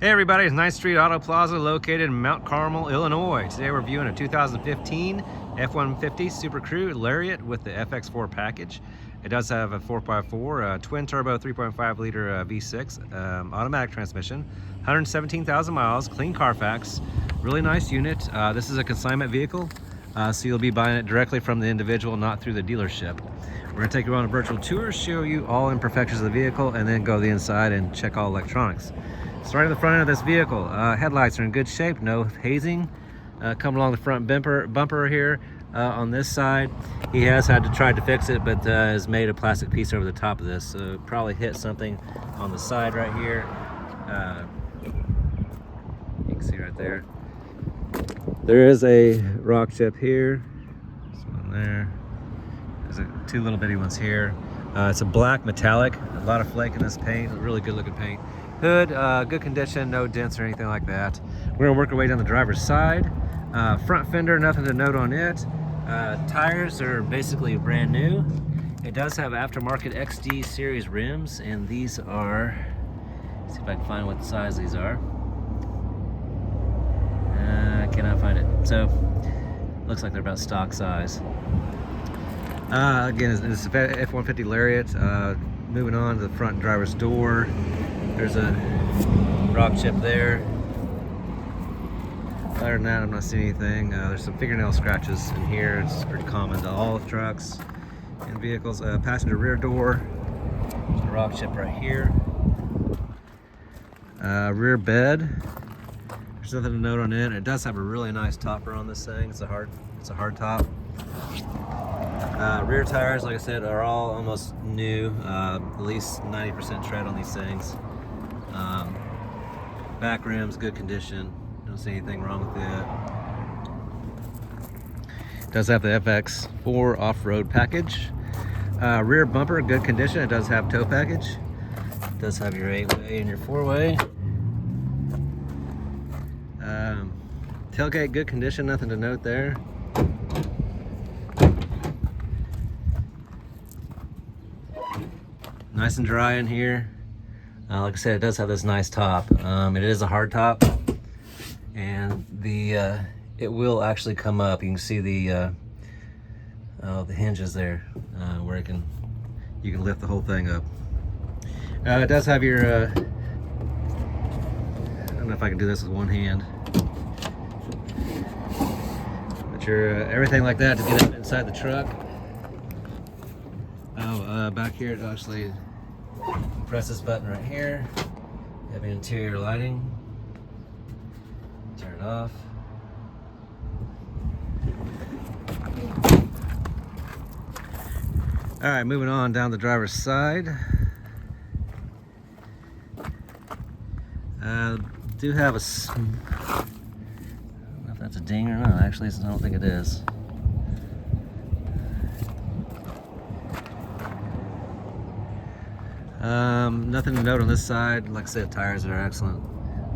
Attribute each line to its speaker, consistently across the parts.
Speaker 1: Hey everybody, it's 9th Street Auto Plaza located in Mount Carmel, Illinois. Today we're viewing a 2015 F150 SUPERCREW LARIAT with the FX4 package. It does have a 4x4 twin turbo 3.5 liter V6 automatic transmission, 117,000 miles, clean CARFAX, really nice unit. This is a consignment vehicle, so you'll be buying it directly from the individual, not through the dealership. We're going to take you on a virtual tour, show you all imperfections of the vehicle, and then go to the inside and check all electronics. Starting at the front end of this vehicle, headlights are in good shape, no hazing. Coming along the front bumper here on this side, he has had to try to fix it, but has made a plastic piece over the top of this, so probably hit something on the side right here. You can see right there. There is a rock chip here. This one there. There's two little bitty ones here. It's a black metallic, a lot of flake in this paint, really good looking paint. Hood, good condition, no dents or anything like that. We're gonna work our way down the driver's side. Front fender, nothing to note on it. Tires are basically brand new. It does have aftermarket XD series rims, and these are, let's see if I can find what size these are. I cannot find it. So, looks like they're about stock size. Again, it's a F150 Lariat. Moving on to the front driver's door. There's a rock chip there. Other than that, I'm not seeing anything. There's some fingernail scratches in here. It's pretty common to all trucks and vehicles. Passenger rear door. There's a rock chip right here. Rear bed. There's nothing to note on it. It does have a really nice topper on this thing. It's a hard top. Rear tires, like I said, are all almost new. At least 90% tread on these things. Back rims, good condition. Don't see anything wrong with it. It does have the FX4 off-road package. Rear bumper, good condition. It does have tow package. It does have your 8-way and your 4-way. Tailgate, good condition. Nothing to note there. Nice and dry in here. Like I said, it does have this nice top. It is a hard top, and it will actually come up. You can see the hinges there, where you can lift the whole thing up. It does have your I don't know if I can do this with one hand, but your everything like that to get up inside the truck. Back here it actually press this button right here. You have interior lighting. Turn it off. All right, moving on down the driver's side. Do have a, I don't know if that's a ding or not. Actually, I don't think it is. Nothing to note on this side. Like I said, tires are excellent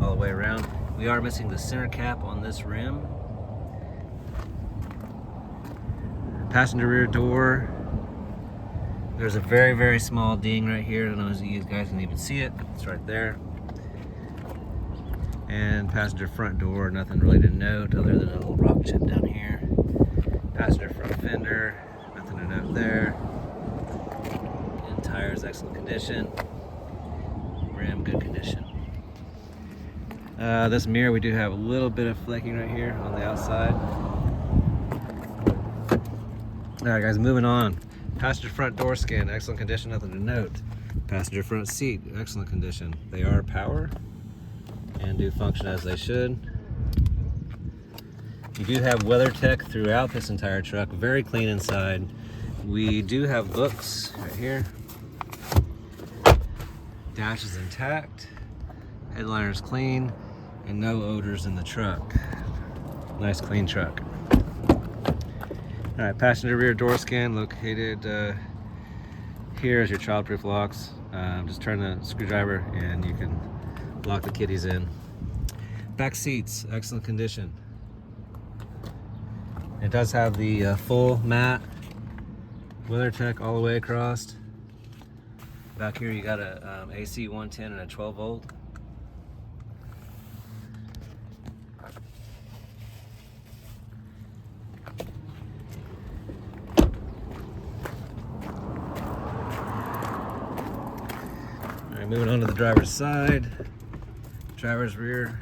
Speaker 1: all the way around. We are missing the center cap on this rim. Passenger rear door. There's a very, very small ding right here. I don't know if you guys can even see it, but it's right there. And passenger front door, nothing really to note other than a little rock chip down here. Passenger front fender, nothing to note there. Tires, excellent condition. Rim, good condition. This mirror, we do have a little bit of flaking right here on the outside. Alright guys, moving on. Passenger front door skin, excellent condition, nothing to note. Passenger front seat, excellent condition. They are power and do function as they should. You do have WeatherTech throughout this entire truck, very clean inside. We do have books right here. Dash is intact, headliner's clean, and no odors in the truck. Nice clean truck. Alright, passenger rear door skin located here is your childproof locks. Just turn the screwdriver and you can lock the kiddies in. Back seats, excellent condition. It does have the full mat, WeatherTech all the way across. Back here you got a AC 110 and a 12 volt. Moving on to the driver's side. Driver's rear.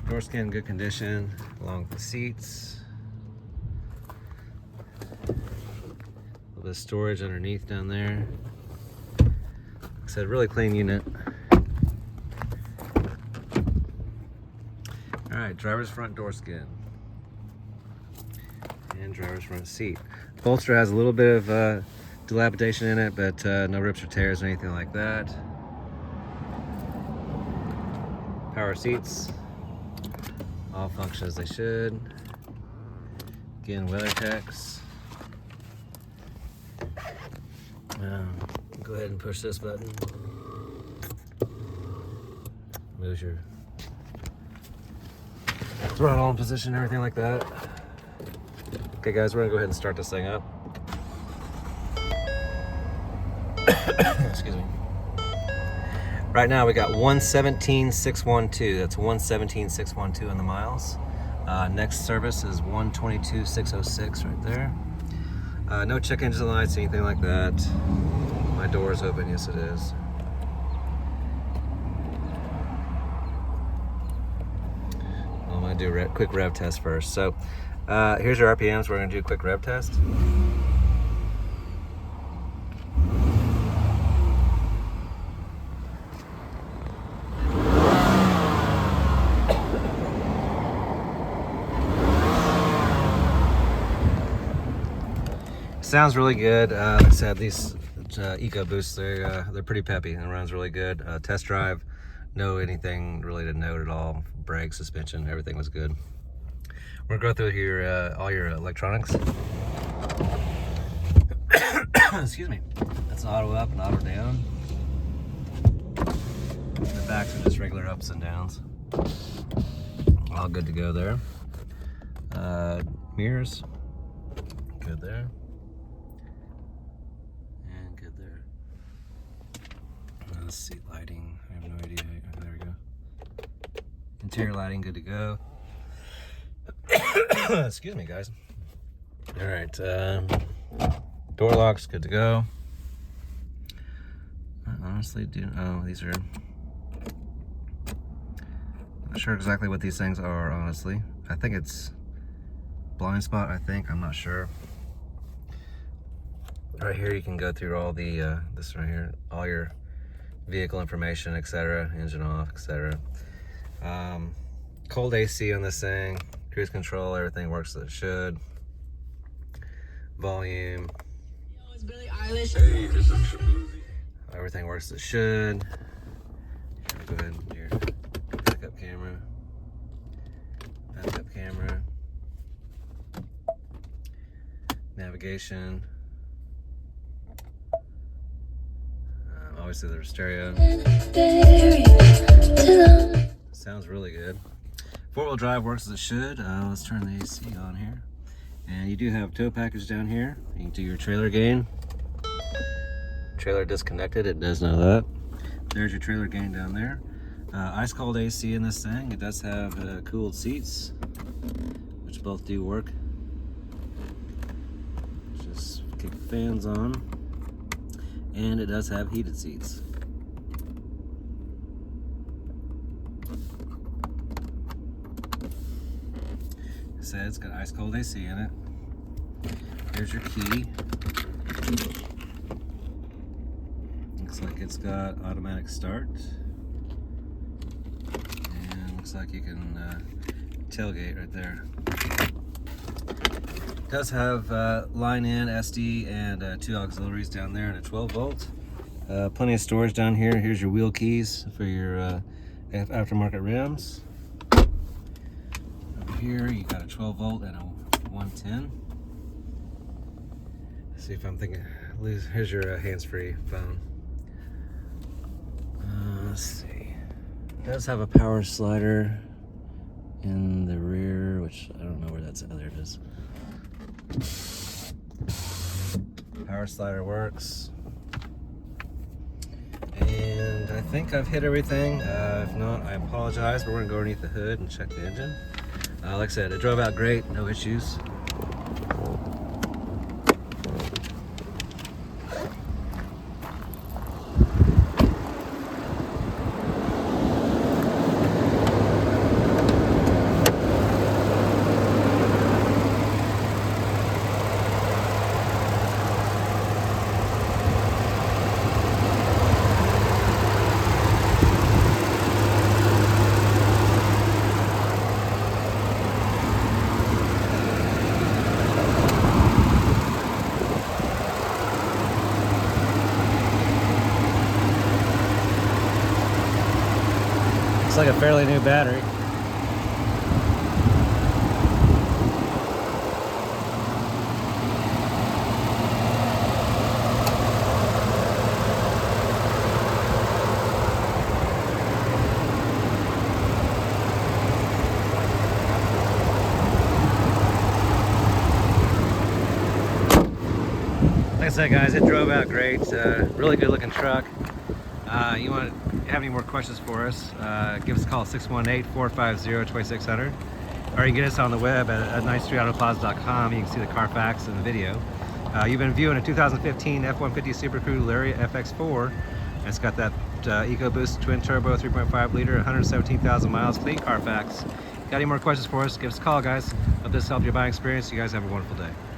Speaker 1: Door skin in good condition, along with the seats. A little bit of storage underneath down there. Like I said, really clean unit. Alright, driver's front door skin. And driver's front seat. Upholstery has a little bit of dilapidation in it, but no rips or tears or anything like that. Power seats. All function as they should. Again, WeatherTechs. Go ahead and push this button. Moves your throttle in position, everything like that. Okay guys, we're gonna go ahead and start this thing up. Excuse me. Right now we got 117,612. That's 117,612 on the miles. Next service is 122,606 right there. No check engine lights, anything like that. My door's open, yes it is. I'm gonna do a quick rev test first. So here's your RPMs. We're gonna do a quick rev test. Sounds really good. Like I said, these EcoBoosts, they're pretty peppy and it runs really good. Test drive, no anything really to note at all. Brake, suspension, everything was good. We're gonna go through here all your electronics. Excuse me. That's an auto up and auto down. The backs are just regular ups and downs. All good to go there. Mirrors, good there. Seat lighting, I have no idea. There we go. Interior lighting, good to go. Excuse me, guys. All right, door locks, good to go. I honestly these are, not sure exactly what these things are, honestly. I think it's blind spot, I'm not sure. Right here, you can go through all the, this right here, all your vehicle information, etc., engine off, etc. Cold AC on this thing, cruise control, everything works as it should. Volume, everything works as it should. Go ahead and do your backup camera, navigation. Obviously there's stereo. Sounds really good. Four-wheel drive works as it should. Let's turn the AC on here. And you do have tow package down here. You can do your trailer gain. Trailer disconnected, it does know that. There's your trailer gain down there. Ice cold AC in this thing. It does have cooled seats, which both do work. Just kick the fans on. And it does have heated seats. It says it's got ice cold AC in it. Here's your key. Looks like it's got automatic start. And looks like you can tailgate right there. It does have line in, SD, and 2 auxiliaries down there and a 12 volt. Plenty of storage down here. Here's your wheel keys for your aftermarket rims. Over here you got a 12 volt and a 110. Let's see if I'm thinking, here's your hands-free phone. Let's see. It does have a power slider in the rear, which I don't know where that's at. There it is. Power slider works. And I think I've hit everything. If not, I apologize, but we're gonna go underneath the hood and check the engine. Like I said, it drove out great, no issues. like a fairly new battery. Like I said, guys, it drove out great. Really good looking truck. You want to have any more questions for us, give us a call at 618-450-2600, or you can get us on the web at 9streetautoplaza.com. You can see the CARFAX in the video. You've been viewing a 2015 F150 SUPERCREW LARIAT FX4, and it's got that EcoBoost twin turbo 3.5 liter, 117,000 miles, clean CARFAX. Got any more questions for us, give us a call, guys. Hope this helped your buying experience. You guys have a wonderful day.